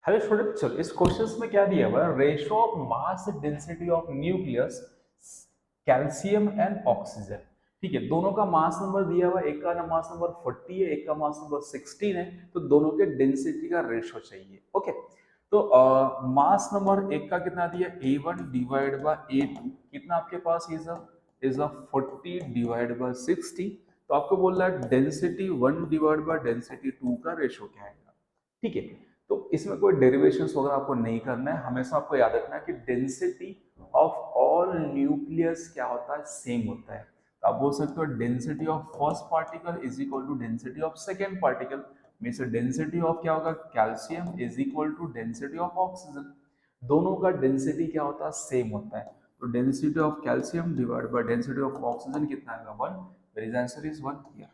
Hello student, चलो इस question में क्या दिया हुआ है, ratio of mass density of nucleus calcium and oxygen. ठीक है, दोनों का मास नंबर दिया हुआ है, एक का मास नंबर 40 है, एक का मास नंबर 16 है। तो दोनों के डेंसिटी का रेशियो चाहिए। ओके, तो मास नंबर एक का कितना दिया, A1 डिवाइड बाय A2 कितना आपके पास इज अ 40 डिवाइड बाय 60। तो आपको बोल रहा है डेंसिटी 1 डिवाइड बाय डेंसिटी 2 का रेशियो क्या आएगा। ठीक है, तो इसमें कोई डेरिवेशंस वगैरह आपको नहीं करना है, हमेशा आपको याद रखना है कि डेंसिटी ऑफ ऑल न्यूक्लियस क्या होता है, सेम होता है। तो आप बोल सकते हो density of first particle is equal to density of second particle. Means density of क्या होगा, calcium is equal to density of oxygen. दोनों का डेंसिटी क्या होता है, सेम होता है। तो density of calcium divide by density of oxygen कितना आएगा, 1। मेरी आंसर इज 1 हियर।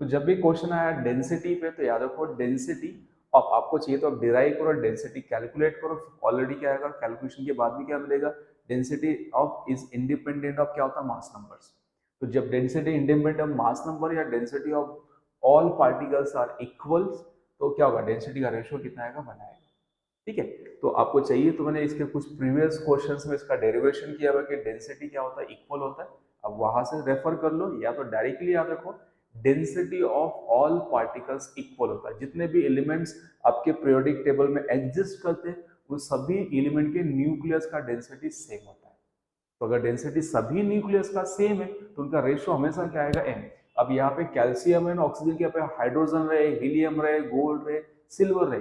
तो जब भी क्वेश्चन आया डेंसिटी पे तो याद रखो डेंसिटी, अब आपको चाहिए तो आप डिराइव करो, डेंसिटी कैलकुलेट करो। ऑलरेडी क्या आएगा, कैलकुलेशन के बाद भी क्या मिलेगा, density of is independent of क्या होता है, मास नंबर्स। तो जब density independent of mass number या density of all particles are equals, तो क्या होगा, डेंसिटी का रेशियो कितना आएगा, बनाएगा। ठीक है, तो आपको चाहिए तो मैंने इसके कुछ प्रीवियस क्वेश्चंस में इसका डेरिवेशन किया हुआ कि डेंसिटी क्या होता है, इक्वल होता है। अब वहां से रेफर कर लो या तो डायरेक्टली याद रखो, density of all particles equal होता है। जितने भी एलिमेंट्स आपके पीरियोडिक टेबल में एग्जिस्ट करते हैं उन सभी एलिमेंट के न्यूक्लियस का डेंसिटी सेम होता है। तो अगर डेंसिटी सभी न्यूक्लियस का सेम है तो उनका रेशियो हमेशा क्या आएगा, एम। अब यहाँ पे कैल्शियम एंड ऑक्सीजन के पे हाइड्रोजन रहे, हीलियम रहे, गोल्ड रहे, सिल्वर रहे,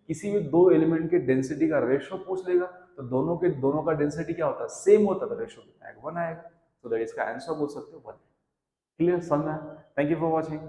किसी भी दो एलिमेंट के डेंसिटी का रेशियो पूछ लेगा तो दोनों का डेंसिटी क्या होता है, सेम होता है। तो रेशियो कितना आएगा, 1 आएगा। तो दैट इसका आंसर बोल सकते हो 1। क्लियर, समझ में? Thank you for watching.